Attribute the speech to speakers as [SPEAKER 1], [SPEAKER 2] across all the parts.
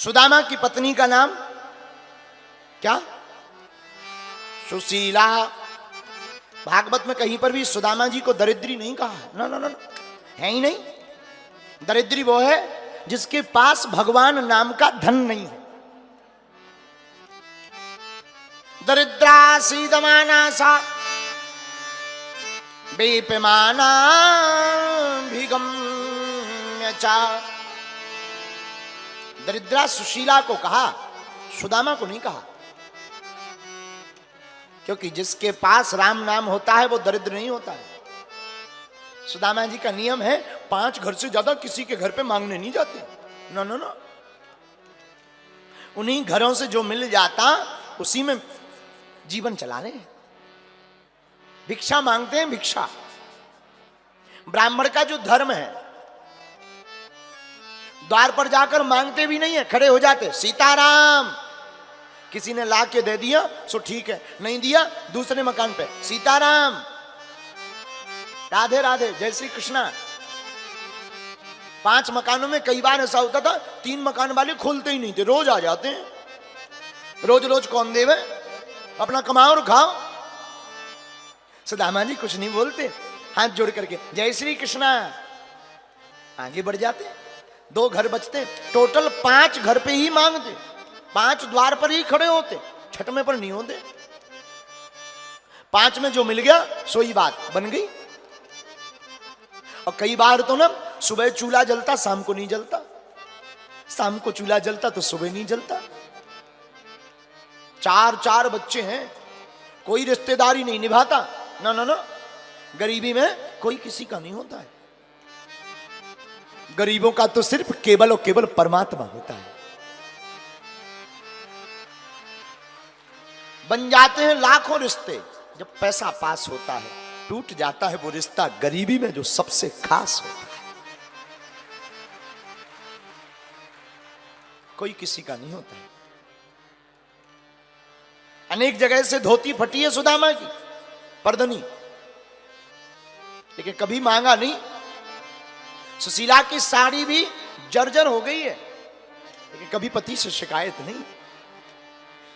[SPEAKER 1] सुदामा की पत्नी का नाम क्या? सुशीला। भागवत में कहीं पर भी सुदामा जी को दरिद्री नहीं कहा है। ना ना ना, है ही नहीं। दरिद्री वो है जिसके पास भगवान नाम का धन नहीं है। दरिद्रा सीदमाना सा बेपमाना भिगम्य चा। दरिद्रा सुशीला को कहा, सुदामा को नहीं कहा, क्योंकि जिसके पास राम नाम होता है वो दरिद्र नहीं होता है। सुदामा जी का नियम है 5 घर से ज्यादा किसी के घर पे मांगने नहीं जाते। ना ना ना, उन्हीं घरों से जो मिल जाता उसी में जीवन चला रहे हैं। भिक्षा मांगते हैं, भिक्षा। ब्राह्मण का जो धर्म है, द्वार पर जाकर मांगते भी नहीं है, खड़े हो जाते, सीताराम। किसी ने ला के दे दिया सो ठीक है, नहीं दिया दूसरे मकान पे सीताराम, राधे राधे, जय श्री कृष्णा। 5 मकानों में कई बार ऐसा होता था 3 मकान वाले खोलते ही नहीं थे, रोज आ जाते हैं। रोज रोज कौन देवे, अपना कमाओ और खाओ। सुदामा जी कुछ नहीं बोलते, हाथ जोड़ करके जय श्री कृष्णा, आगे बढ़ जाते। 2 घर बचते, टोटल 5 घर पे ही मांगते, 5 द्वार पर ही खड़े होते, 6वें पर नहीं होते। 5 में जो मिल गया सोई बात बन गई। और कई बार तो ना सुबह चूल्हा जलता, शाम को नहीं जलता, शाम को चूल्हा जलता तो सुबह नहीं जलता। 4 बच्चे हैं, कोई रिश्तेदारी नहीं निभाता। ना ना ना, गरीबी में कोई किसी का नहीं होता है। गरीबों का तो सिर्फ केवल और केवल परमात्मा होता है। बन जाते हैं लाखों रिश्ते, जब पैसा पास होता है टूट जाता है वो रिश्ता गरीबी में जो सबसे खास होता है। कोई किसी का नहीं होता है। अनेक जगह से धोती फटी है सुदामा की, पर्दनी, लेकिन कभी मांगा नहीं। सुशीला की साड़ी भी जर्जर हो गई है, लेकिन कभी पति से शिकायत नहीं।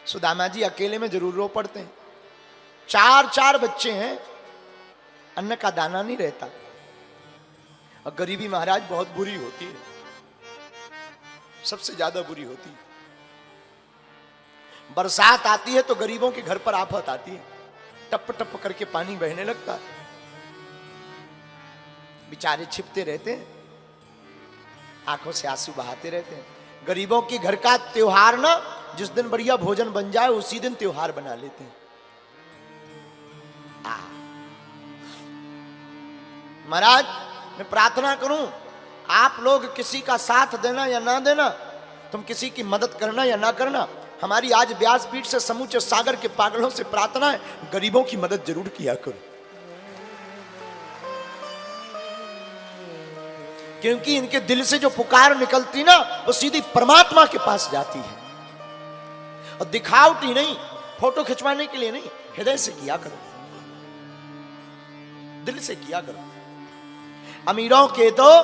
[SPEAKER 1] सुदामा जी अकेले में जरूर रो पड़ते हैं। 4 बच्चे हैं, अन्न का दाना नहीं रहता। और गरीबी महाराज बहुत बुरी होती है, सबसे ज्यादा बुरी होती है। बरसात आती है तो गरीबों के घर पर आफत आती है, टप टप करके पानी बहने लगता है। बेचारे छिपते रहते हैं, आंखों से आंसू बहाते रहते हैं। गरीबों के घर का त्योहार ना, जिस दिन बढ़िया भोजन बन जाए उसी दिन त्योहार बना लेते हैं। महाराज मैं प्रार्थना करूं, आप लोग किसी का साथ देना या ना देना, तुम किसी की मदद करना या ना करना, हमारी आज व्यासपीठ से समूचे सागर के पागलों से प्रार्थना है, गरीबों की मदद जरूर किया करो। क्योंकि इनके दिल से जो पुकार निकलती ना वो सीधी परमात्मा के पास जाती है। और दिखावटी नहीं, फोटो खिंचवाने के लिए नहीं, हृदय से किया करो, दिल से किया करो। अमीरों के तो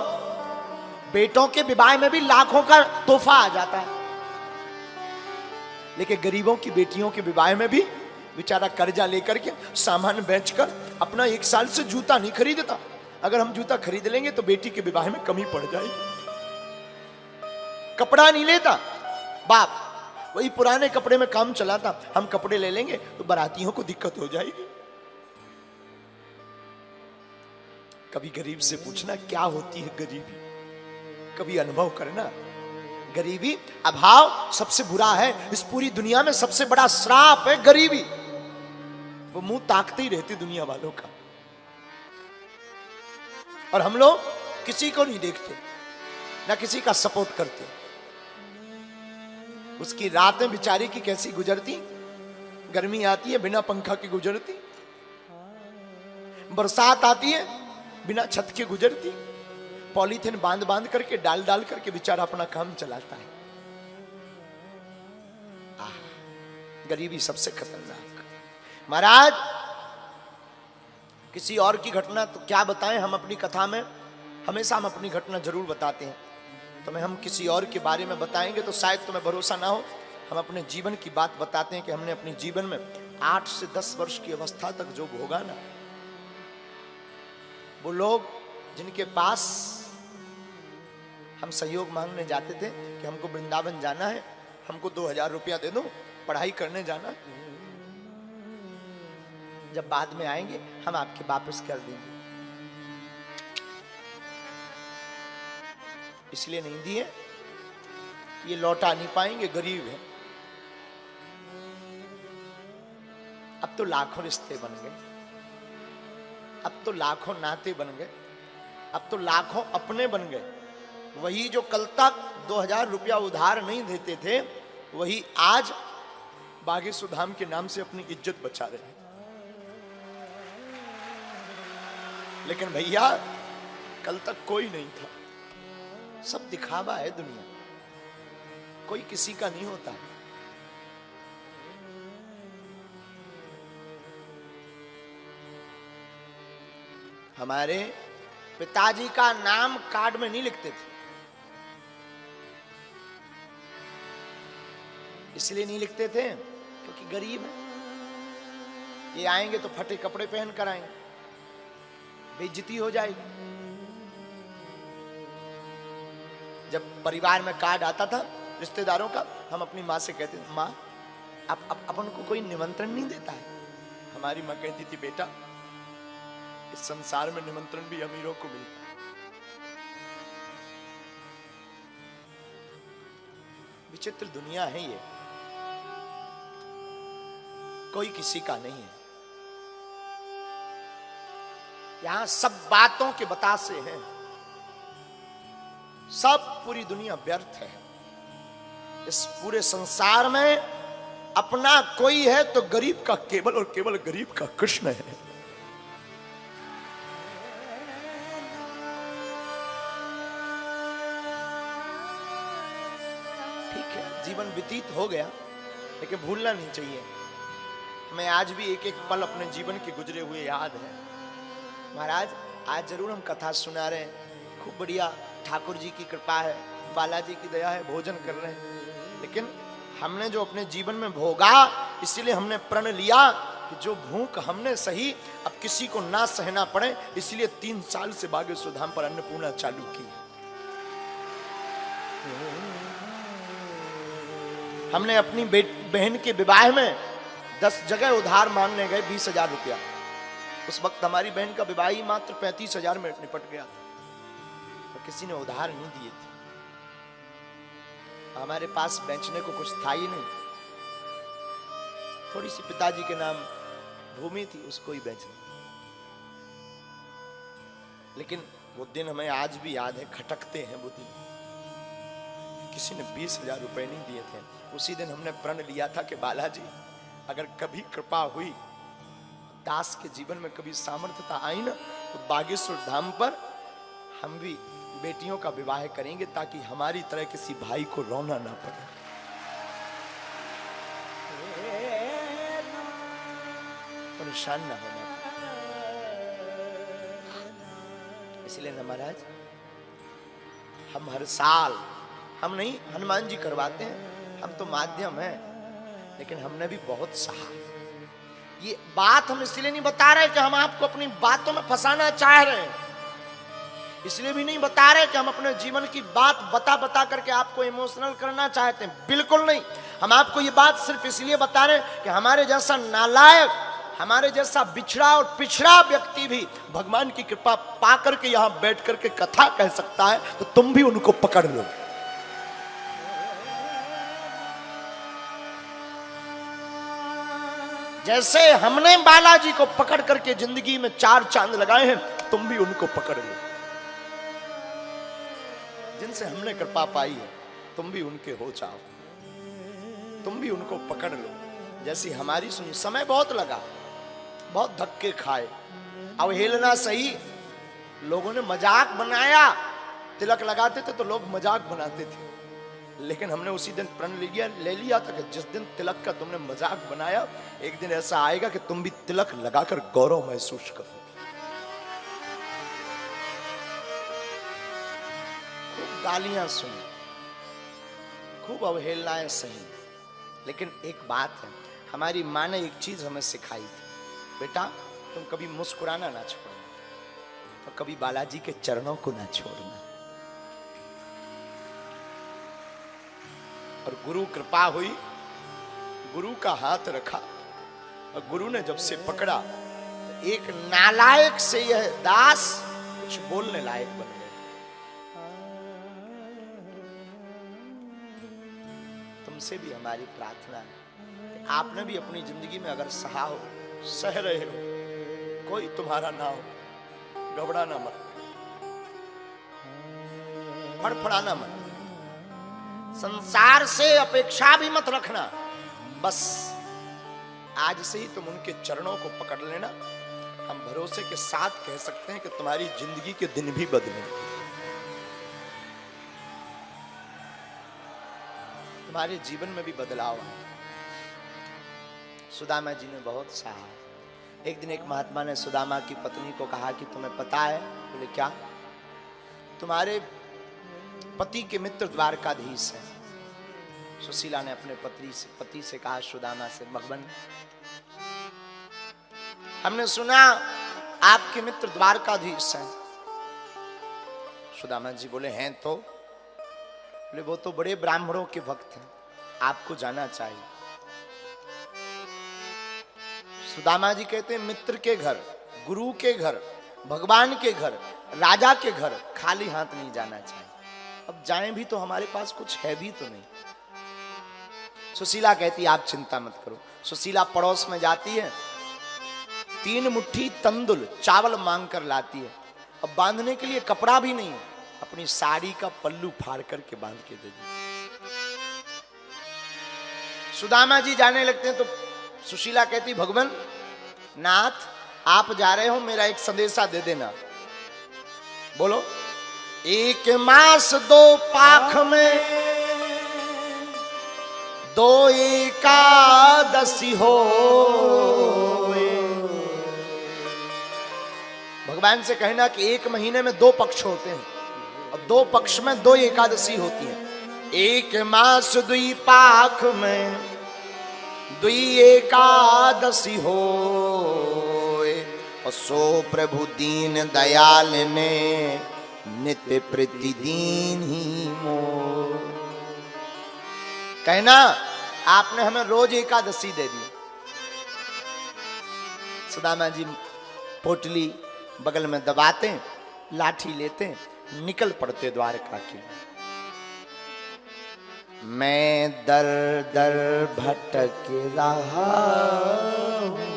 [SPEAKER 1] बेटों के विवाह में भी लाखों का तोहफा आ जाता है, लेकिन गरीबों की बेटियों के विवाह में भी बेचारा कर्जा लेकर के सामान बेचकर अपना 1 साल से जूता नहीं खरीदता। अगर हम जूता खरीद लेंगे तो बेटी के विवाह में कमी पड़ जाएगी। कपड़ा नहीं लेता बाप, वही पुराने कपड़े में काम चलाता, हम कपड़े ले लेंगे तो बारातियों को दिक्कत हो जाएगी। कभी गरीब से पूछना क्या होती है गरीबी, कभी अनुभव करना। गरीबी, अभाव सबसे बुरा है। इस पूरी दुनिया में सबसे बड़ा श्राप है गरीबी। वो मुंह ताकते ही रहते दुनिया वालों का, और हम लोग किसी को नहीं देखते, ना किसी का सपोर्ट करते। उसकी रातें बेचारी की कैसी गुजरती, गर्मी आती है बिना पंखा के गुजरती, बरसात आती है बिना छत के गुजरती, पॉलीथिन बांध बांध करके डाल डाल करके बेचारा अपना काम चलाता है। गरीबी सबसे खतरनाक। महाराज किसी और की घटना तो क्या बताएं, हम अपनी कथा में हमेशा हम अपनी घटना जरूर बताते हैं। तुम्हें हम किसी और के बारे में बताएंगे तो शायद तुम्हें भरोसा ना हो। हम अपने जीवन की बात बताते हैं कि हमने अपने जीवन में 8 से 10 वर्ष की अवस्था तक जो भोगा ना, वो लोग जिनके पास हम सहयोग मांगने जाते थे कि हमको वृंदावन जाना है, हमको 2000 रुपया दे दो, पढ़ाई करने जाना है, जब बाद में आएंगे हम आपके वापस कर देंगे, इसलिए नहीं दिए कि ये लौटा नहीं पाएंगे, गरीब है। अब तो लाखों रिश्ते बन गए, अब तो लाखों नाते बन गए, अब तो लाखों अपने बन गए। वही जो कल तक 2000 रुपया उधार नहीं देते थे, वही आज बागेश्वर धाम के नाम से अपनी इज्जत बचा रहे हैं। लेकिन भैया कल तक कोई नहीं था, सब दिखावा है दुनिया, कोई किसी का नहीं होता। हमारे पिताजी का नाम कार्ड में नहीं लिखते थे, इसलिए नहीं लिखते थे क्योंकि गरीब है, ये आएंगे तो फटे कपड़े पहन कर आएंगे, बेइज्जती हो जाएगी। जब परिवार में कार्ड आता था रिश्तेदारों का, हम अपनी माँ से कहते थे, माँ अपन को कोई निमंत्रण नहीं देता है। हमारी माँ कहती थी, बेटा इस संसार में निमंत्रण भी अमीरों को मिलता है। विचित्र दुनिया है ये, कोई किसी का नहीं है। यहां सब बातों के बतासे हैं, सब पूरी दुनिया व्यर्थ है। इस पूरे संसार में अपना कोई है तो गरीब का केवल और केवल गरीब का कृष्ण है। ठीक है, जीवन व्यतीत हो गया, लेकिन भूलना नहीं चाहिए। हमें आज भी एक एक पल अपने जीवन के गुजरे हुए याद है। महाराज आज जरूर हम कथा सुना रहे हैं, खूब बढ़िया, ठाकुर जी की कृपा है, बालाजी की दया है, भोजन कर रहे हैं, लेकिन हमने जो अपने जीवन में भोगा, इसीलिए हमने प्रण लिया कि जो भूख हमने सही अब किसी को ना सहना पड़े, इसलिए 3 साल से बागेश्वर धाम पर अन्नपूर्णा चालू की। हमने अपनी बहन के विवाह में 10 जगह उधार मांगने गए 20,000 रुपया। उस वक्त हमारी बहन का विवाह ही मात्र 35,000 में निपट गया था, तो किसी ने उधार नहीं दिए थे। हमारे पास बेचने को कुछ था ही नहीं, थोड़ी सी पिताजी के नाम भूमि थी, उसको ही बेचना। लेकिन वो दिन हमें आज भी याद है, खटकते हैं वो दिन। किसी ने 20,000 रुपए नहीं दिए थे। उसी दिन हमने प्रण लिया था कि बालाजी अगर कभी कृपा हुई, दास के जीवन में कभी सामर्थ्यता आई ना, तो बागेश्वर धाम पर हम भी बेटियों का विवाह करेंगे, ताकि हमारी तरह किसी भाई को रोना ना पड़े। परेशान ना होना पड़े। इसलिए ना महाराज, हम हर साल, हम नहीं, हनुमान जी करवाते हैं, हम तो माध्यम हैं, लेकिन हमने भी बहुत सहा। ये बात हम इसलिए नहीं बता रहे कि हम आपको अपनी बातों में फंसाना चाह रहे हैं, इसलिए भी नहीं बता रहे कि हम अपने जीवन की बात बता बता करके आपको इमोशनल करना चाहते हैं, बिल्कुल नहीं। हम आपको ये बात सिर्फ इसलिए बता रहे हैं कि हमारे जैसा नालायक, हमारे जैसा बिछड़ा और पिछड़ा व्यक्ति भी भगवान की कृपा पा करके यहां बैठ करके कथा कह सकता है, तो तुम भी उनको पकड़ लो। जैसे हमने बालाजी को पकड़ करके जिंदगी में 4 चांद लगाए हैं, तुम भी उनको पकड़ लो। जिनसे हमने कृपा पाई है, तुम भी उनके हो जाओ, तुम भी उनको पकड़ लो। जैसी हमारी सुनी, समय बहुत लगा, बहुत धक्के खाए, अवहेलना सही, लोगों ने मजाक बनाया। तिलक लगाते थे तो लोग मजाक बनाते थे, लेकिन हमने उसी दिन प्रण ले लिया था कि जिस दिन तिलक का तुमने मजाक बनाया, एक दिन ऐसा आएगा कि तुम भी तिलक लगाकर गौरव महसूस करो। खूब गालियां सुनी, खूब अवहेलनाएं सही, लेकिन एक बात है, हमारी माँ ने एक चीज हमें सिखाई थी, बेटा तुम कभी मुस्कुराना ना छोड़ना और कभी बालाजी के चरणों को ना छोड़ना। और गुरु कृपा हुई, गुरु का हाथ रखा और गुरु ने जब से पकड़ा तो एक नालायक से यह दास कुछ बोलने लायक बन गए। तुमसे भी हमारी प्रार्थना है कि आपने भी अपनी जिंदगी में अगर सहा हो, सह रहे हो, कोई तुम्हारा ना हो, घबराना मत, फड़फड़ाना मत, संसार से अपेक्षा भी मत रखना, बस आज से ही तुम उनके चरणों को पकड़ लेना। हम भरोसे के साथ कह सकते हैं कि तुम्हारी जिंदगी के दिन भी बदले, तुम्हारे जीवन में भी बदलाव आए। सुदामा जी ने बहुत सहा। एक दिन एक महात्मा ने सुदामा की पत्नी को कहा कि तुम्हें पता है? बोले क्या? तुम्हारे पति के मित्र द्वारकाधीश हैं। सुशीला ने अपने पति से कहा सुदामा से, भगवान हमने सुना आपके मित्र द्वारकाधीश हैं। सुदामा जी बोले हैं तो? बोले वो तो बड़े ब्राह्मणों के भक्त हैं, आपको जाना चाहिए। सुदामा जी कहते हैं मित्र के घर, गुरु के घर, भगवान के घर, राजा के घर खाली हाथ नहीं जाना चाहिए। अब जाएं भी तो हमारे पास कुछ है भी तो नहीं। सुशीला कहती आप चिंता मत करो। सुशीला पड़ोस में जाती है, 3 मुट्ठी तंदुल चावल मांग कर लाती है। अब बांधने के लिए कपड़ा भी नहीं है, अपनी साड़ी का पल्लू फाड़ करके बांध के दे दी। सुदामा जी जाने लगते हैं तो सुशीला कहती भगवान नाथ आप जा रहे हो, मेरा एक संदेशा दे देना। बोलो। 1 मास 2 पाख में 2 एकादशी हो। भगवान से कहना कि 1 महीने में 2 पक्ष होते हैं और 2 पक्ष में 2 एकादशी होती है। 1 मास 2 पाख में 2 एकादशी हो। और सो प्रभु दीन दयाल ने नित्य प्रतिदिन ही मोर। कहना आपने हमें रोज एकादशी दे दी। सुदामा जी पोटली बगल में दबाते, लाठी लेते, निकल पड़ते द्वारका के। मैं दर दर भटक रहा हूं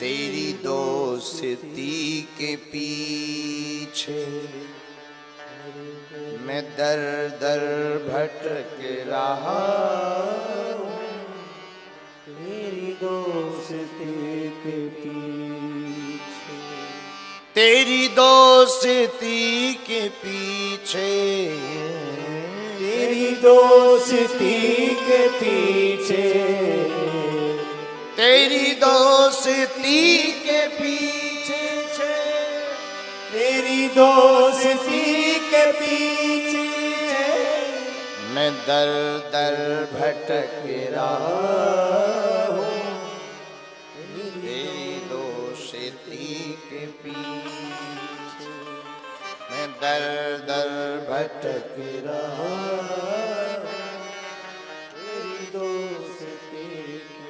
[SPEAKER 1] तेरी दोस्ती के पीछे। मैं दर दर भटक रहा हूं तेरी दोस्ती के पीछे। तेरी दोस्ती के पीछे,
[SPEAKER 2] तेरी दोस्ती के पीछे,
[SPEAKER 1] तेरी दोस्ती के पीछे,
[SPEAKER 2] तेरी दोस्ती के पीछे।
[SPEAKER 1] मैं दर दर भटक रहा हूँ तेरी दोस्ती के पीछे। मैं दर दर भटक रहा
[SPEAKER 2] तेरी दोस्ती के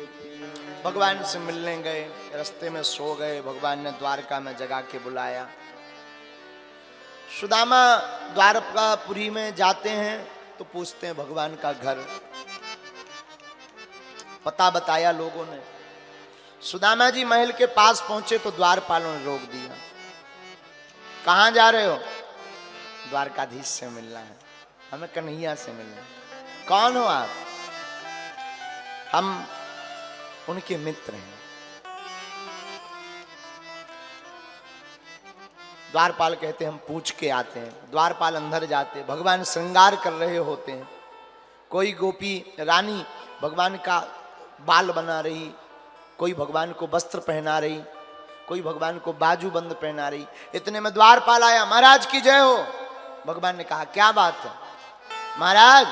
[SPEAKER 2] पीछे।
[SPEAKER 1] भगवान से मिलने गए, रास्ते में सो गए। भगवान ने द्वारका में जगा के बुलाया। सुदामा द्वारकापुरी में जाते हैं तो पूछते हैं भगवान का घर। पता बताया लोगों ने। सुदामा जी महल के पास पहुंचे तो द्वारपालों ने रोक दिया। कहां जा रहे हो? द्वारकाधीश से मिलना है, हमें कन्हैया से मिलना है। कौन हो आप? हम उनके मित्र हैं। द्वारपाल कहते हैं हम पूछ के आते हैं। द्वारपाल अंदर जाते, भगवान श्रृंगार कर रहे होते हैं। कोई गोपी रानी भगवान का बाल बना रही, कोई भगवान को वस्त्र पहना रही, कोई भगवान को बाजू बंद पहना रही। इतने में द्वारपाल आया। महाराज की जय हो। भगवान ने कहा क्या बात है महाराज,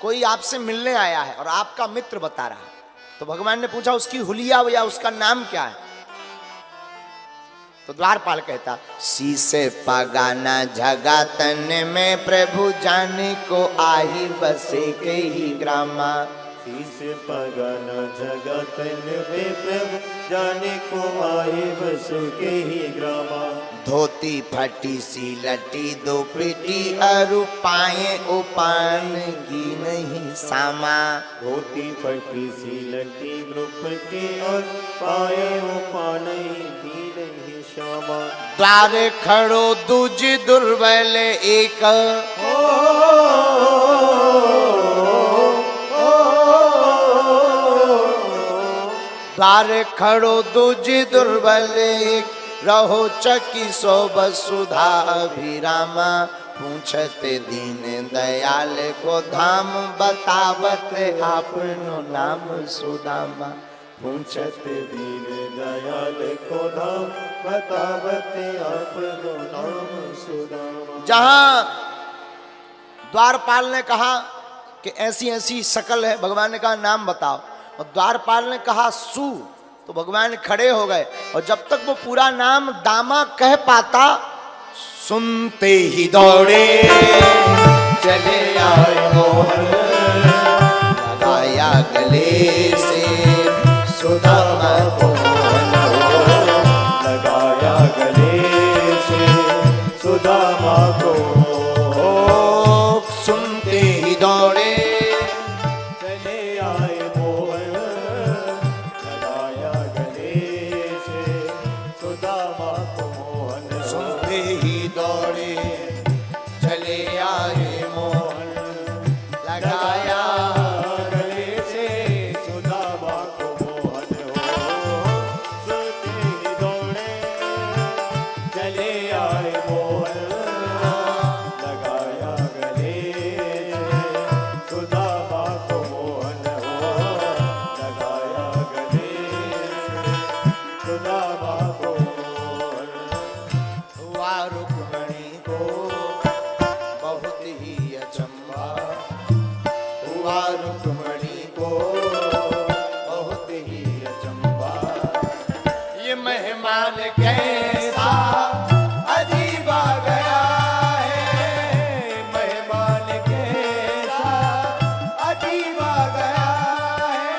[SPEAKER 1] कोई आपसे मिलने आया है और आपका मित्र बता रहा है। तो भगवान ने पूछा उसकी हुलिया या उसका नाम क्या है? तो द्वारपाल कहता शीसे पगाना जगतन में प्रभु जाने को आही बसे के ही ग्रामा।
[SPEAKER 2] शीस पगाना जगतन में प्रभु जाने को आए बस के ही ग्रामा।
[SPEAKER 1] धोती फटी सी लटी दो पिटी अरु पाए उपान की नहीं सामा।
[SPEAKER 2] धोती फटी सी लटी द्रुपटी और पाए उपान की नहीं श्यामा।
[SPEAKER 1] द्वार खड़ो दूज दुर्बल एक, द्वार खड़ो दूज दुर्बल एक, रहो चकी सो वसुधा अभिरामा। पूछते दीन दयाल को धाम, बतावत आपनो नाम सुदामा।
[SPEAKER 2] पूछते दीन दयाल को धाम, बतावत आपनो नाम सुदामा।
[SPEAKER 1] जहां द्वारपाल ने कहा कि ऐसी ऐसी शकल है, भगवान ने कहा नाम बताओ, और द्वारपाल ने कहा सु, तो भगवान खड़े हो गए। और जब तक वो पूरा नाम दामा कह पाता, सुनते ही दौड़े चले आए मोहन, लगाया गले से सुदामा को मोहन,
[SPEAKER 2] लगाया गले से सुदामा को।
[SPEAKER 1] सुनते ही दौड़े
[SPEAKER 2] चले आए मोहन, लगाया गले से सुदामा को मोहन।
[SPEAKER 1] सुनते ही दौड़े चले आए मोहन, लगाया
[SPEAKER 2] गले से सुदामा को मोहन हो। सुनते ही दौड़े चले आए मोहन, लगाया गले से सुदामा को मोहन हो। लगाया गले से सुदामा को मोहन।
[SPEAKER 1] हुआ रुक्मणी को बहुत ही अचंभा, हुआ रुक्मणी को बहुत ही अचंभा। ये मेहमान कैसा अजीब आ गया है,
[SPEAKER 2] मेहमान कैसा अजीब आ गया है।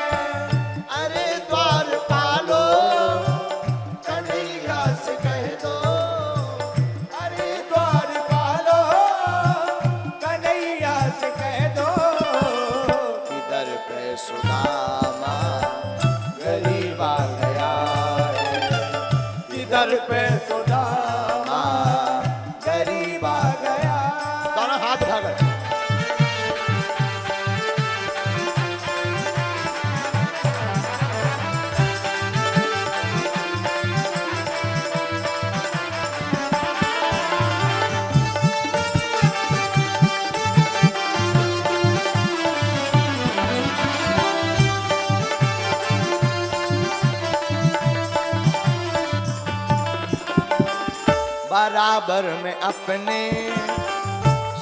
[SPEAKER 1] अरे द्वारपालो कन्हैया से कह दो,
[SPEAKER 2] अरे द्वारपालो कन्हैया से कह दो,
[SPEAKER 1] इधर पे सुदामा गरीब आ गया है,
[SPEAKER 2] इधर पे सुदामा गरीब आ गया।
[SPEAKER 1] दोनों हाथ उठा कर बराबर में अपने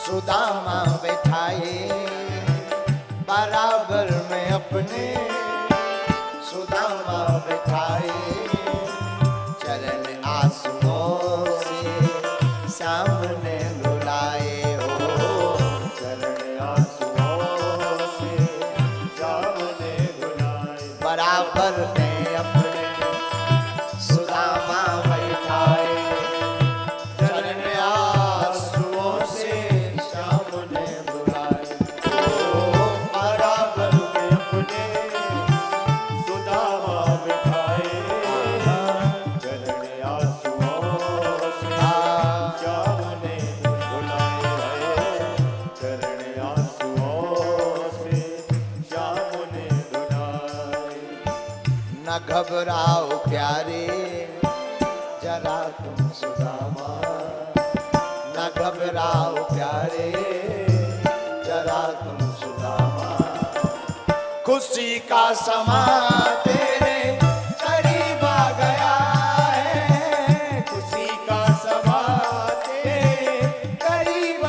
[SPEAKER 1] सुदामा बैठाए, बराबर में अपने सुदामा बैठाए। चरण आंसुओं से सामने बुलाए हो,
[SPEAKER 2] चरण आंसुओं से सामने बुलाए।
[SPEAKER 1] बराबर में अपने सुदामा बैठाए। चरण आंसुओं से सामने बुलाए,
[SPEAKER 2] बराबर में अपने सुदामा बिठाए। चरण आंसुओं से सामने बुलाए। चरण आंसुओं से सामने बुलाए।
[SPEAKER 1] न घबराओ प्यारे जरा तुम सुदामा, न घबराओ प्यारे जरा तुम सुदामा। खुशी का समा तेरे करीब आ गया है,
[SPEAKER 2] खुशी का समा तेरे करीब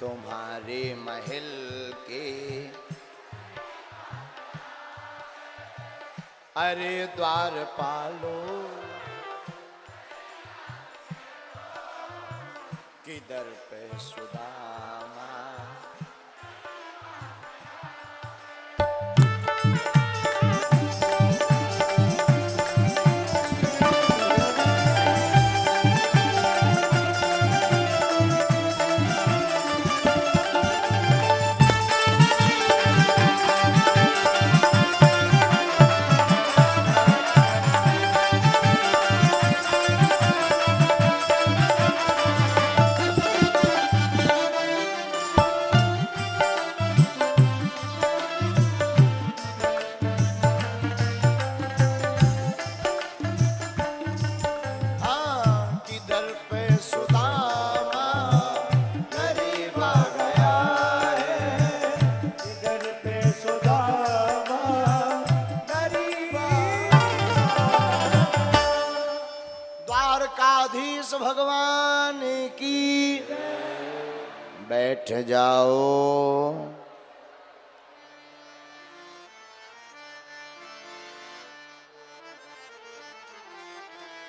[SPEAKER 1] तुम्हारे महल के अरे द्वारपालो किधर पे सुदामा। भगवान की बैठ जाओ।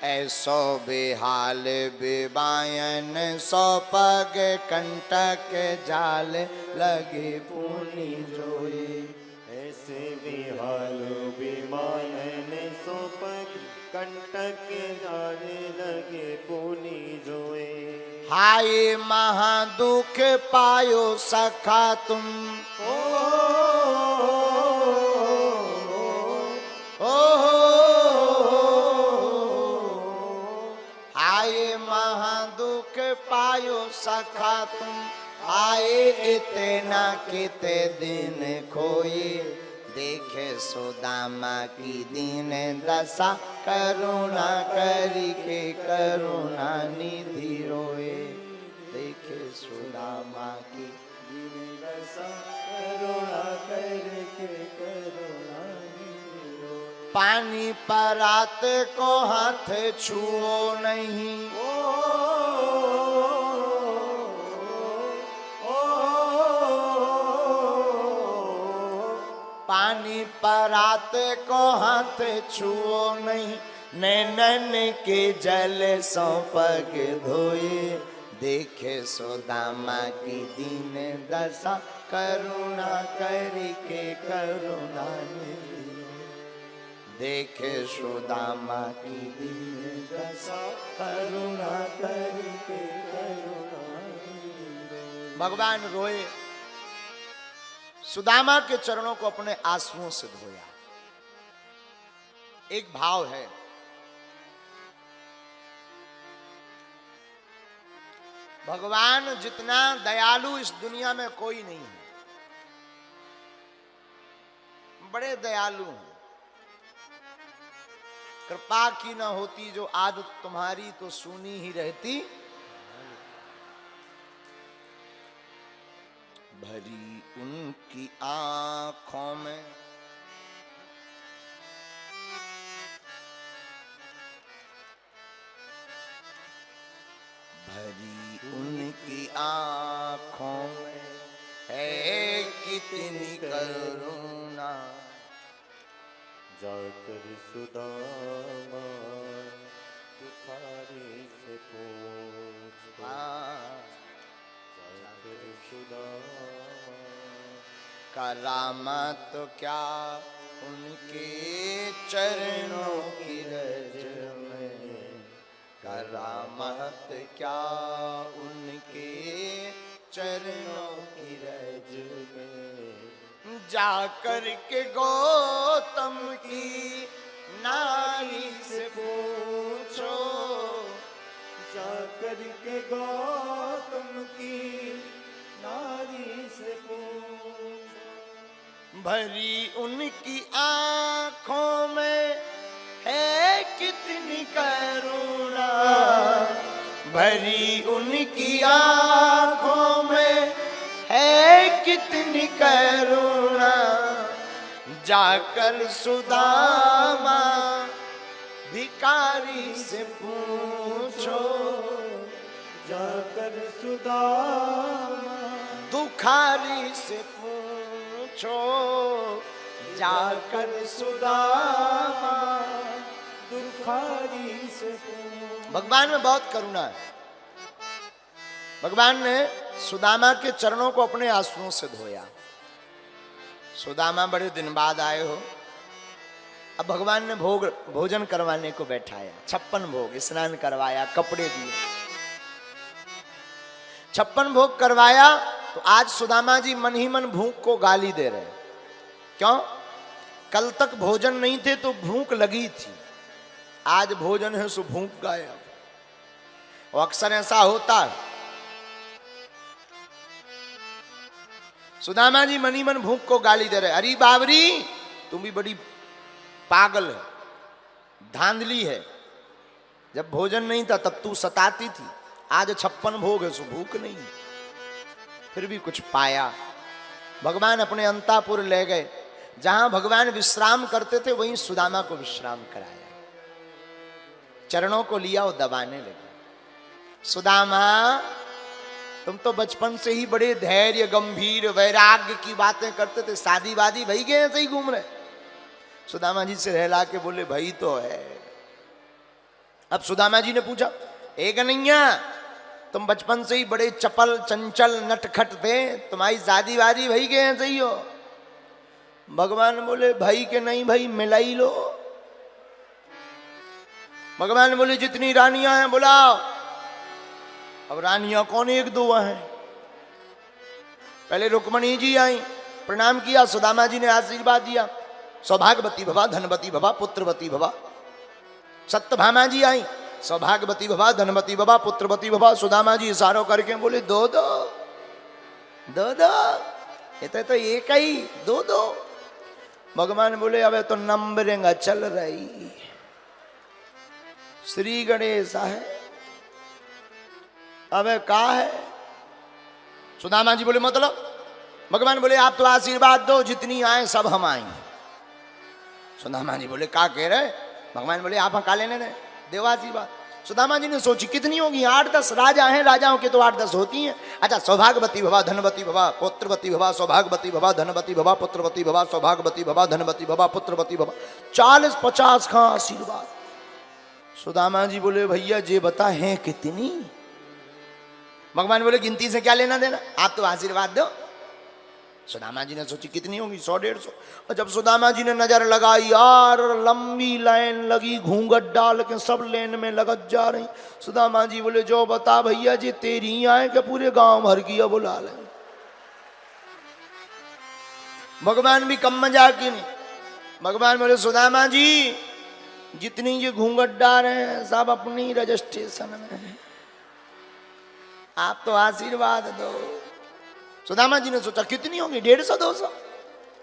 [SPEAKER 1] ऐसो बेहाल बेबायन सौ पग कंटक जाल लगे पूनी जोए।
[SPEAKER 2] ऐसे बेहाल बेबायन सौ पग कंटक जाल लगे पूनी जोए।
[SPEAKER 1] हाय महादुख पायो सखा तुम महादुख पायो सखा तुम आए इतना किते दिन खोए। देखे सुदामा की दीन दशा करुणा करके करुणा निधि रोए। देखे सुदामा की दीन दशा करुणा करके करुणा निधि रोए। पानी परात को हाथ छुओ नहीं पानी परात को हाथ छुओ नहीं। नैनन के जल सौ पग धोए। देखे सुदामा की दीन दशा करुणा करके करुणा निधि। देखे सुदामा की दीन दशा करुणा करके करुणा निधि। भगवान रोए, सुदामा के चरणों को अपने आंसुओं से धोया। एक भाव है, भगवान जितना दयालु इस दुनिया में कोई नहीं है। बड़े दयालु हैं। कृपा की न होती जो आदत तुम्हारी तो सुनी ही रहती। भरी उनकी आंखों में भरी उनकी आंखों में है कितनी करुणा।
[SPEAKER 2] जाकर सुदामा तुखारी से पूछ। जाकर सुदामा
[SPEAKER 1] करामत तो क्या उनके चरणों की रज में। करामत क्या उनके चरणों की रज में। जाकर के गौतम की नारी से पूछो।
[SPEAKER 2] जाकर के गौतम की नारी से पूछो।
[SPEAKER 1] भरी उनकी आंखों में है कितनी करुणा। भरी उनकी आंखों में है कितनी करुणा। जाकर सुदामा भिखारी से पूछो।
[SPEAKER 2] जाकर सुदामा
[SPEAKER 1] दुखारी से पूछो जाकर सुदामा,
[SPEAKER 2] दुखारी से
[SPEAKER 1] भगवान में बहुत करुणा है। भगवान ने सुदामा के चरणों को अपने आंसुओं से धोया। सुदामा बड़े दिन बाद आए हो, अब भगवान ने भोजन करवाने को बैठाया, 56 भोग, स्नान करवाया, कपड़े दिए, 56 भोग करवाया। तो आज सुदामा जी मन ही मन भूख को गाली दे रहे। क्यों? कल तक भोजन नहीं थे तो भूख लगी थी, आज भोजन है सो भूख गायब। और अक्सर ऐसा होता है। सुदामा जी मन ही मन भूख को गाली दे रहे। अरे बाबरी, तुम भी बड़ी पागल है, धांधली है। जब भोजन नहीं था तब तू सताती थी, आज 56 भोग है सो भूख नहीं, फिर भी कुछ पाया। भगवान अपने अंतापुर ले गए, जहां भगवान विश्राम करते थे वहीं सुदामा को विश्राम कराया। चरणों को लिया और दबाने लगे। सुदामा, तुम तो बचपन से ही बड़े धैर्य, गंभीर, वैराग्य की बातें करते थे, शादी वादी भई गए ऐसे ही घूम रहे। सुदामा जी से रहला के बोले भाई तो है। अब सुदामा जी ने पूछा, ए कन्हैया, तुम बचपन से ही बड़े चपल, चंचल, नटखट थे, तुम्हारी शादी वादी भई गए ऐसे ही हो? भगवान बोले भाई के नहीं भाई, मिलाई लो। भगवान बोले जितनी रानियां हैं बुलाओ। अब रानियां कौन, एक दो हैं। पहले रुक्मणी जी आई, प्रणाम किया, सुदामा जी ने आशीर्वाद दिया, सौभाग्यवती भवा, धनवती भवा, पुत्रवती भवा। सत्यभामा जी आई, सौभाग्यवती भवा, धनवती भवा, पुत्रवती भवा। सुदामा जी इशारों करके बोले दो दो दो दो, ये तो एक ही, दो दो। भगवान बोले अब तो नंबरिंग चल रही। श्री गणेश है, अब का है? सुदामा जी बोले मतलब? भगवान बोले आप तो आशीर्वाद दो, जितनी आए सब हम आए। सुदामा जी बोले का कह रहे? भगवान बोले आप हका लेने दे, देव आशीर्वाद। सुदामा जी ने सोची कितनी होगी, 8-10 राजा हैं, राजाओं के तो 8-10 होती हैं। अच्छा, सौभाग्यवती भवा, धनवती भवा, पुत्रवती भवा, सौभाग्यवती भवा, धनवती भवा, पुत्रवती भवा, सौभाग्यवती भवा, धनवती भवा, पुत्रवती भवा। 40-50 का आशीर्वाद। सुदामा जी बोले भैया जे बता है कितनी? भगवान बोले गिनती से क्या लेना देना, आप तो आशीर्वाद दो। सुदामा जी ने सोची कितनी होगी, 100-150। और जब सुदामा जी ने नजर लगाई, यार लंबी लाइन लगी, घूंघट डाल के सब लेन में लगत जा रही। सुदामा जी बोले जो बता भैया जी, तेरी आए के पूरे गांव भर की बुला ले। भगवान भी कम मजाक की नहीं। भगवान बोले सुदामा जी, जितनी ये घूंघट डाल रहे हैं सब अपनी रजिस्ट्रेशन में है, आप तो आशीर्वाद दो। सुदामा जी ने सोचा कितनी होंगी, 150-200,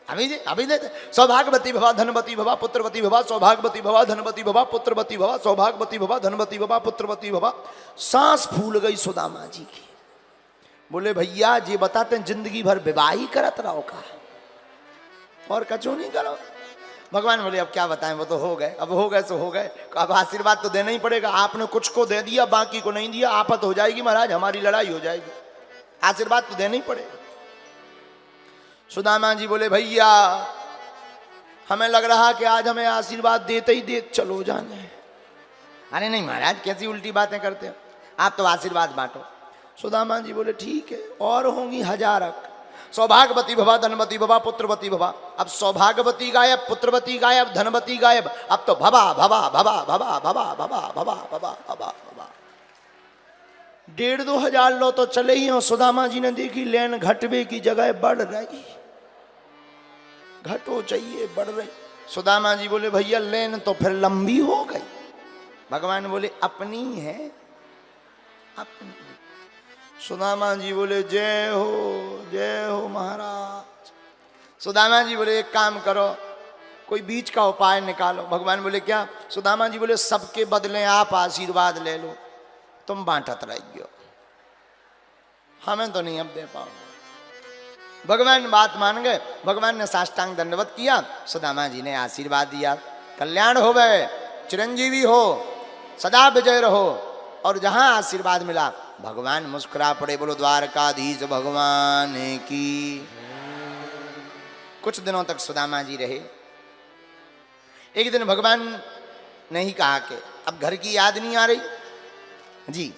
[SPEAKER 1] अभी दे। सौभाग्यवती भवा, धनवती भवा, पुत्रवती भवा, सौभाग्यवती भवा, धनवती भवा, पुत्रवती भवा, सौभाग्यवती भवा, धनवती भवा, पुत्रवती भवा। सांस फूल गई सुदामा जी की। बोले भैया जी बताते हैं जिंदगी भर विवाह ही करत रहो का, और कचू नहीं करो। भगवान बोले अब क्या बताएं, वो तो हो गए, अब हो गए सो हो गए, अब आशीर्वाद तो देना ही पड़ेगा। आपने कुछ को दे दिया, बाकी को नहीं दिया, आफत हो जाएगी महाराज, हमारी लड़ाई हो जाएगी, आशीर्वाद तो देना ही पड़ेगा। सुदामा जी बोले भैया हमें लग रहा कि आज हमें आशीर्वाद देते ही देते चलो जाने। अरे नहीं महाराज, कैसी उल्टी बातें करते हो, आप तो आशीर्वाद बांटो। सुदामा जी बोले ठीक है, और होंगी 1000। सौभाग्यवती भवा, धनवती भवा, पुत्रवती भवा। अब सौभाग्यवती गायब, पुत्रवती गायब, धनवती गायब, अब तो भवा भवा भवा भवा भवा भवा भवा भवा भवा भवा। 1,500-2 हजार लो तो चले ही हो। सुदामा जी ने देखी लेन घटवे की जगह बढ़ रही, घटो चाहिए बढ़ रही। सुदामा जी बोले भैया लेन तो फिर लंबी हो गई। भगवान बोले अपनी है, अपनी। सुदामा जी बोले जय हो महाराज। सुदामा जी बोले एक काम करो, कोई बीच का उपाय निकालो। भगवान बोले क्या? सुदामा जी बोले सबके बदले आप आशीर्वाद ले लो, तुम बांटत रहियो, हमें तो नहीं अब दे पाओगे। भगवान बात मान गए। भगवान ने साष्टांग दंडवत किया, सुदामा जी ने आशीर्वाद दिया, कल्याण हो गए, चिरंजीवी हो, सदा विजय रहो। और जहां आशीर्वाद मिला भगवान मुस्कुरा पड़े। बोलो द्वारकाधीश भगवान की। कुछ दिनों तक सुदामा जी रहे। एक दिन भगवान ने ही कहा कि अब घर की याद नहीं आ रही जी।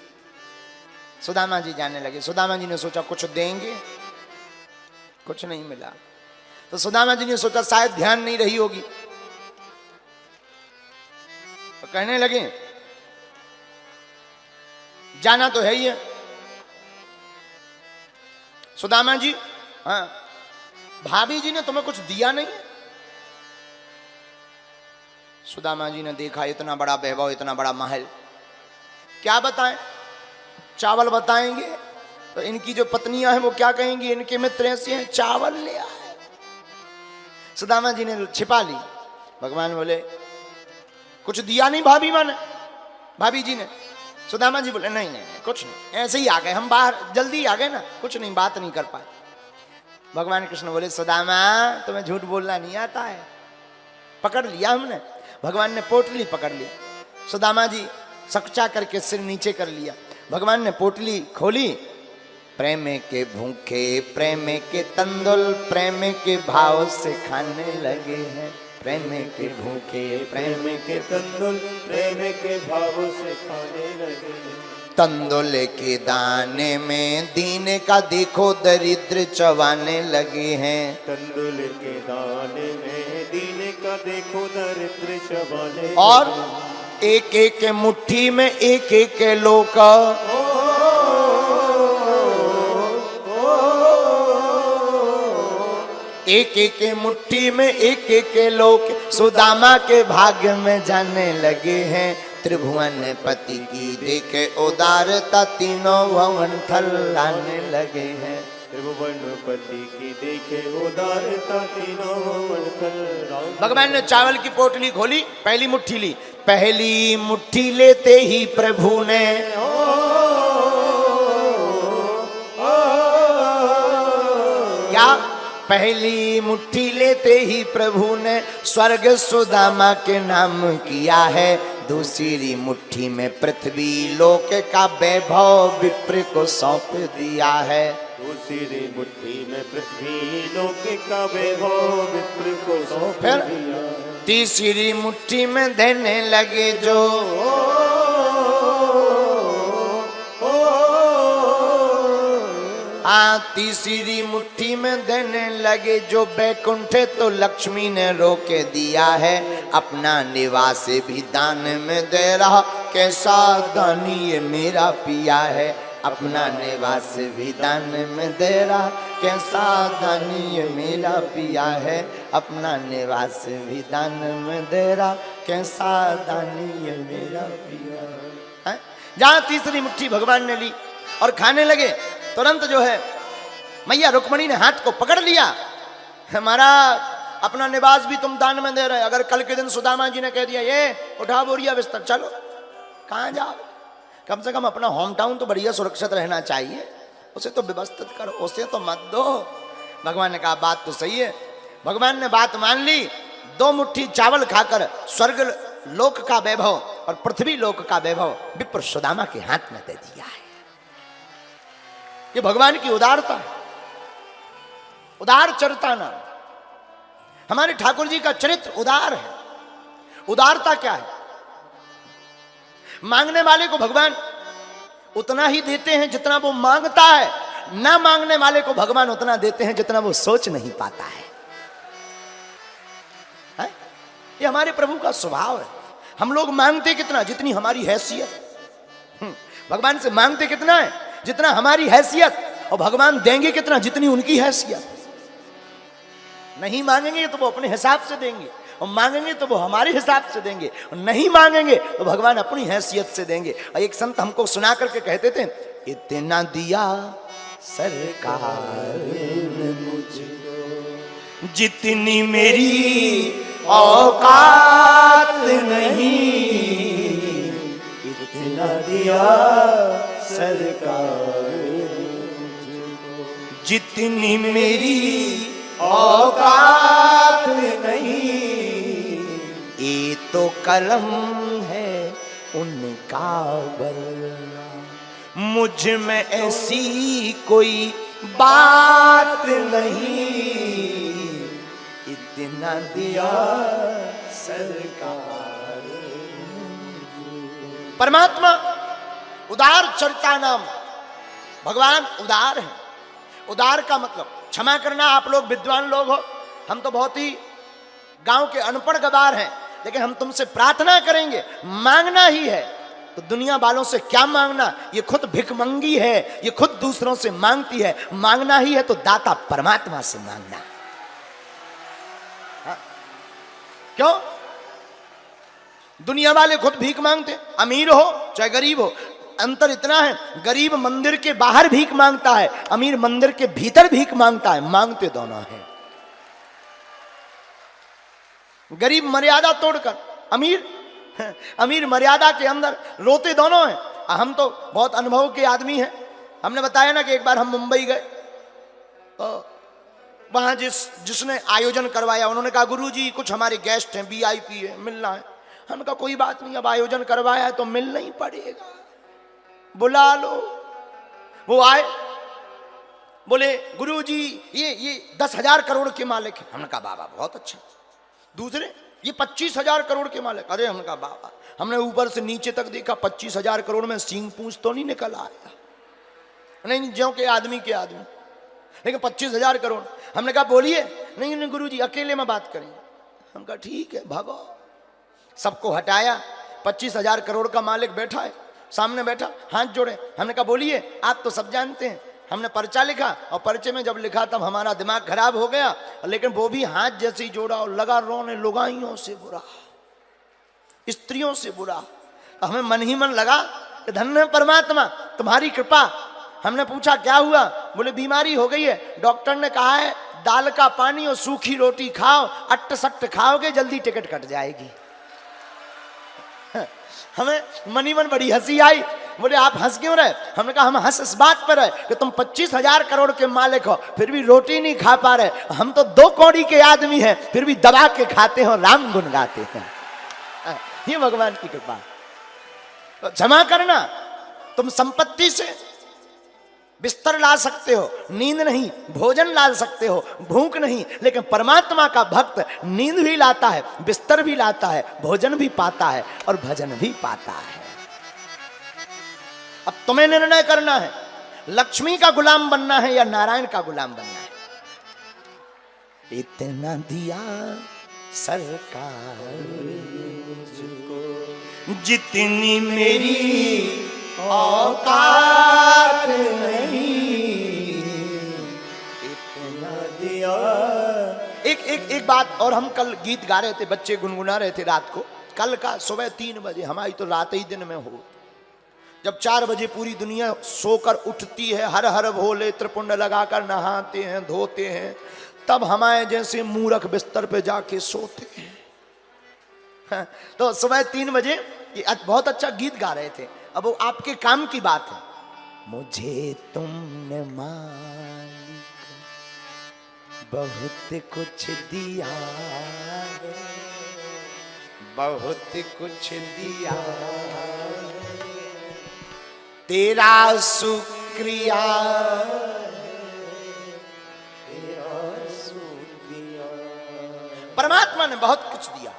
[SPEAKER 1] सुदामा जी जाने लगे। सुदामा जी ने सोचा कुछ देंगे, कुछ नहीं मिला। तो सुदामा जी ने सोचा शायद ध्यान नहीं रही होगी, तो कहने लगे जाना तो है ही है। सुदामा जी, हाँ, भाभी जी ने तुम्हें कुछ दिया नहीं है? सुदामा जी ने देखा इतना बड़ा वैभव, इतना बड़ा महल, क्या बताएं? चावल बताएंगे तो इनकी जो पत्नियां हैं वो क्या कहेंगी, इनके मित्र ऐसे हैं, चावल ले आए। सुदामा जी ने छिपा ली। भगवान बोले कुछ दिया नहीं भाभी जी ने? सुदामा जी बोले नहीं नहीं, कुछ नहीं, ऐसे ही आ गए हम, बाहर जल्दी आ गए ना, कुछ नहीं, बात नहीं कर पाए। भगवान कृष्ण बोले सुदामा तुम्हें झूठ बोलना नहीं आता है, पकड़ लिया हमने। भगवान ने पोटली पकड़ ली। सुदामा जी सकचा करके सिर नीचे कर लिया। भगवान ने पोटली खोली। प्रेम के भूखे प्रेम के तंदुल प्रेम के भाव से खाने लगे हैं। प्रेम के भूखे प्रेम के तंदुल
[SPEAKER 2] प्रेम के भाव से खाने लगे।
[SPEAKER 1] तंदुल के दाने में दीन का देखो दरिद्र चबाने लगे हैं।
[SPEAKER 2] तंदुल के दाने में दीन का देखो दरिद्र चबाने।
[SPEAKER 1] और एक एक मुट्ठी में एक एक लोक, एक एक मुट्ठी में एक एक लोक सुदामा के भाग्य में जाने लगे हैं। त्रिभुवन पति की देखे उदारता तीनों भवन थलाने लगे हैं।
[SPEAKER 2] त्रिभुवन पति की देखे उदारता तीनों भवन थलाने।
[SPEAKER 1] भगवान ने चावल की पोटली खोली, पहली मुट्ठी ली। पहली मुट्ठी लेते ही प्रभु ने क्या, पहली मुट्ठी लेते ही प्रभु ने स्वर्ग सुदामा के नाम किया है। दूसरी मुट्ठी में पृथ्वी लोक का वैभव विप्र को सौंप दिया है।
[SPEAKER 2] दूसरी मुट्ठी में पृथ्वी लोक का वैभव विप्र को सौंप दिया।
[SPEAKER 1] तीसरी मुट्ठी में देने लगे जो तीसरी मुट्ठी में देने लगे जो बैकुंठ तो लक्ष्मी ने रोके दिया है। अपना निवास भी दान में दे रहा, कैसा दानी ये मेरा पिया है। अपना निवास भी दान में दे रहा, कैसा दानी ये मेरा पिया है। अपना निवास भी दान में दे रहा, कैसा दानी ये मेरा पिया है। जहां तीसरी मुट्ठी भगवान ने ली और खाने लगे, तुरंत जो है मैया रुक्मणी ने हाथ को पकड़ लिया। हमारा अपना निवास भी तुम दान में दे रहे। अगर कल के दिन सुदामा जी ने कह दिया ये उठा बोरिया बिस्तर चलो, कहां जाओ? कम से कम अपना होम टाउन तो बढ़िया सुरक्षित रहना चाहिए, उसे तो व्यवस्थित करो, उसे तो मत दो। भगवान ने कहा बात तो सही है। भगवान ने बात मान ली। 2 मुट्ठी चावल खाकर स्वर्ग लोक का वैभव और पृथ्वी लोक का वैभव विप्र सुदामा के हाथ में दे दिया है। ये भगवान की उदारता है, उदार चरिता नाम। हमारे ठाकुर जी का चरित्र उदार है। उदारता क्या है? मांगने वाले को भगवान उतना ही देते हैं जितना वो मांगता है, ना मांगने वाले को भगवान उतना देते हैं जितना वो सोच नहीं पाता है। ये हमारे प्रभु का स्वभाव है। हम लोग मांगते कितना? जितनी हमारी हैसियत। भगवान से मांगते कितना है? जितना हमारी हैसियत। और भगवान देंगे कितना? जितनी उनकी हैसियत। नहीं मांगेंगे तो वो अपने हिसाब से देंगे, और मांगेंगे तो वो हमारे हिसाब से देंगे, और नहीं मांगेंगे तो भगवान अपनी हैसियत से देंगे। और एक संत हमको सुना करके कहते थे, इतना दिया सरकार ने मुझको जितनी मेरी औकात नहीं। इतना दिया सरकार जितनी मेरी औकात नहीं। ये तो कलम है उनका वरना। मुझ में ऐसी कोई बात नहीं, इतना दिया सरकार। परमात्मा उदार चरिता नाम, भगवान उदार है। उदार का मतलब क्षमा करना, आप लोग विद्वान लोग हो, हम तो बहुत ही गांव के अनपढ़ गवार हैं, लेकिन हम तुमसे प्रार्थना करेंगे, मांगना ही है तो दुनिया वालों से क्या मांगना, ये खुद भिखमंगी है, ये खुद दूसरों से मांगती है, मांगना ही है तो दाता परमात्मा से मांगना। हाँ? क्यों? दुनिया वाले खुद भीख मांगते, अमीर हो चाहे गरीब हो, अंतर इतना है, गरीब मंदिर के बाहर भीख मांगता है, अमीर मंदिर के भीतर भीख मांगता है, मांगते दोनों हैं। गरीब मर्यादा तोड़कर, अमीर मर्यादा के अंदर, रोते दोनों हैं। हम तो बहुत अनुभव के आदमी हैं, हमने बताया ना कि एक बार हम मुंबई गए तो वहां जिसने आयोजन करवाया उन्होंने कहा गुरुजी कुछ हमारे गेस्ट हैं, वीआईपी है, मिलना है। हमने कहा कोई बात नहीं, अब आयोजन करवाया है तो मिलना ही पड़ेगा, बुला लो। वो आए, बोले गुरुजी ये 10,000 करोड़ के मालिक है। हमने कहा बाबा बहुत अच्छा। दूसरे ये 25,000 करोड़ के मालिक। अरे हमने कहा बाबा, हमने ऊपर से नीचे तक देखा, 25,000 करोड़ में सींग पूंछ तो नहीं निकल आया, नहीं ज्यों के आदमी के आदमी, लेकिन 25,000 करोड़। हमने कहा बोलिए। नहीं गुरुजी अकेले में बात करेंगे। हम कहा ठीक है भागो। सबको हटाया, 25,000 करोड़ का मालिक बैठा है, सामने बैठा, हाथ जोड़े। हमने कहा बोलिए, आप तो सब जानते हैं। हमने पर्चा लिखा और पर्चे में जब लिखा तब हमारा दिमाग खराब हो गया, लेकिन वो भी हाथ जैसे ही जोड़ा और लगा रोने, लुगाइयों से बुरा, स्त्रियों से बुरा। हमें मन ही मन लगा कि धन्य परमात्मा तुम्हारी कृपा। हमने पूछा क्या हुआ? बोले बीमारी हो गई है, डॉक्टर ने कहा है दाल का पानी और सूखी रोटी खाओ, अट्ट सट्ट खाओगे जल्दी टिकट कट जाएगी। हमें मन ही मन बड़ी हंसी आई। बोले आप हंस क्यों रहे? हमने कहा हम हंस इस बात पर है कि तुम 25,000 करोड़ के मालिक हो, फिर भी रोटी नहीं खा पा रहे। हम तो 2 कौड़ी के आदमी हैं, फिर भी दबा के खाते हो, राम गुण गाते हैं। ये भगवान की कृपा। तो क्षमा करना, तुम संपत्ति से बिस्तर ला सकते हो, नींद नहीं, भोजन ला सकते हो, भूख नहीं, लेकिन परमात्मा का भक्त नींद भी लाता है, बिस्तर भी लाता है, भोजन भी पाता है और भजन भी पाता है। अब तुम्हें निर्णय करना है, लक्ष्मी का गुलाम बनना है या नारायण का गुलाम बनना है। इतना दिया सरकार मुझको, जितनी मेरी औकात नहीं, इतना दिया। एक बात और, हम कल गीत गा रहे थे, बच्चे गुनगुना रहे थे रात को। कल का सुबह 3 बजे, हमारी तो रात ही दिन में हो, जब 4 बजे पूरी दुनिया सोकर उठती है, हर हर भोले त्रिपुंड लगाकर नहाते हैं, धोते हैं, तब हमारे जैसे मूर्ख बिस्तर पे जाके सोते हैं। तो सुबह 3 बजे ये बहुत अच्छा गीत गा रहे थे। अब वो आपके काम की बात है। मुझे तुमने मालिक बहुत कुछ दिया, बहुत कुछ दिया, तेरा शुक्रिया, तेरा शुक्रिया। परमात्मा ने बहुत कुछ दिया।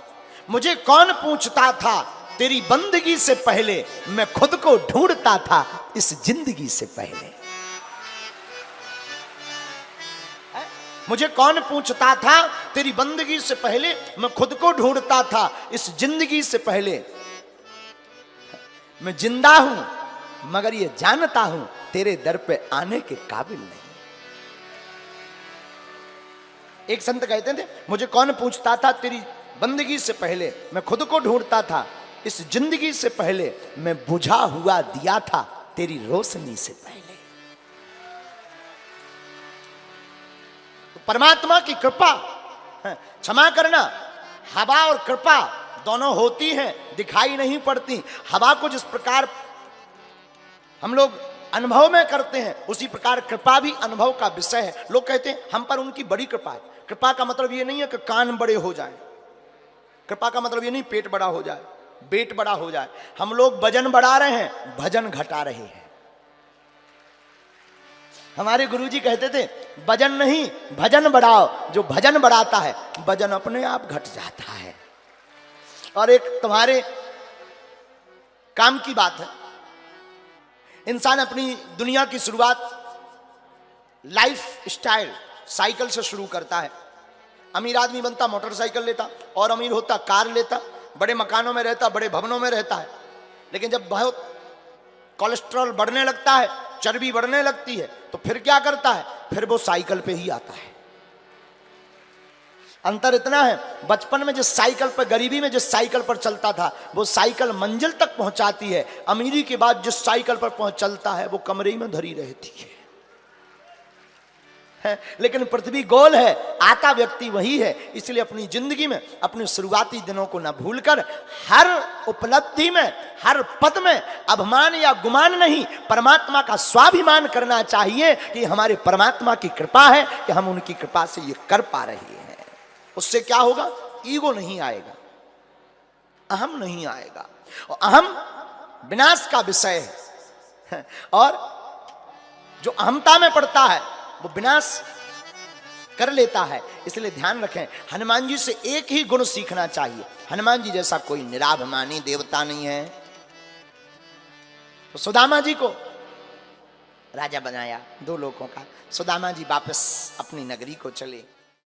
[SPEAKER 1] मुझे कौन पूछता था तेरी बंदगी से पहले, मैं खुद को ढूंढता था इस जिंदगी से पहले। मुझे कौन पूछता था तेरी बंदगी से पहले, मैं खुद को ढूंढता था इस जिंदगी से पहले। मैं जिंदा हूं मगर ये जानता हूं तेरे दर पे आने के काबिल नहीं। एक संत कहते थे, मुझे कौन पूछता था तेरी बंदगी से पहले, मैं खुद को ढूंढता था इस जिंदगी से पहले, मैं बुझा हुआ दिया था तेरी रोशनी से पहले। तो परमात्मा की कृपा, क्षमा करना, हवा और कृपा दोनों होती हैं, दिखाई नहीं पड़ती। हवा को जिस प्रकार हम लोग अनुभव में करते हैं, उसी प्रकार कृपा भी अनुभव का विषय है। लोग कहते हैं हम पर उनकी बड़ी कृपा है। कृपा का मतलब ये नहीं है कि कान बड़े हो जाए, कृपा का मतलब ये नहीं पेट बड़ा हो जाए, वेट बड़ा हो जाए। हम लोग वजन बढ़ा रहे हैं, भजन घटा रहे हैं। हमारे गुरुजी कहते थे वजन नहीं भजन बढ़ाओ, जो भजन बढ़ाता है वजन अपने आप घट जाता है। और एक तुम्हारे काम की बात है, इंसान अपनी दुनिया की शुरुआत लाइफ स्टाइल साइकिल से शुरू करता है। अमीर आदमी बनता मोटरसाइकिल लेता, और अमीर होता कार लेता, बड़े मकानों में रहता, बड़े भवनों में रहता है। लेकिन जब बहुत कोलेस्ट्रॉल बढ़ने लगता है, चर्बी बढ़ने लगती है, तो फिर क्या करता है? फिर वो साइकिल पे ही आता है। अंतर इतना है, बचपन में जिस साइकिल पर, गरीबी में जिस साइकिल पर चलता था, वो साइकिल मंजिल तक पहुंचाती है। अमीरी के बाद जिस साइकिल पर पहुंच चलता है, वो कमरे में धरी रहती है। लेकिन पृथ्वी गोल है, आता व्यक्ति वही है। इसलिए अपनी जिंदगी में अपने शुरुआती दिनों को न भूलकर हर उपलब्धि में, हर पद में अभिमान या गुमान नहीं, परमात्मा का स्वाभिमान करना चाहिए कि हमारे परमात्मा की कृपा है कि हम उनकी कृपा से ये कर पा रहे हैं। उससे क्या होगा? ईगो नहीं आएगा, अहम नहीं आएगा। और अहम विनाश का विषय है, और जो अहमता में पड़ता है वो विनाश कर लेता है। इसलिए ध्यान रखें, हनुमान जी से एक ही गुण सीखना चाहिए। हनुमान जी जैसा कोई निराभिमानी देवता नहीं है। तो सुदामा जी को राजा बनाया 2 लोगों का। सुदामा जी वापस अपनी नगरी को चले।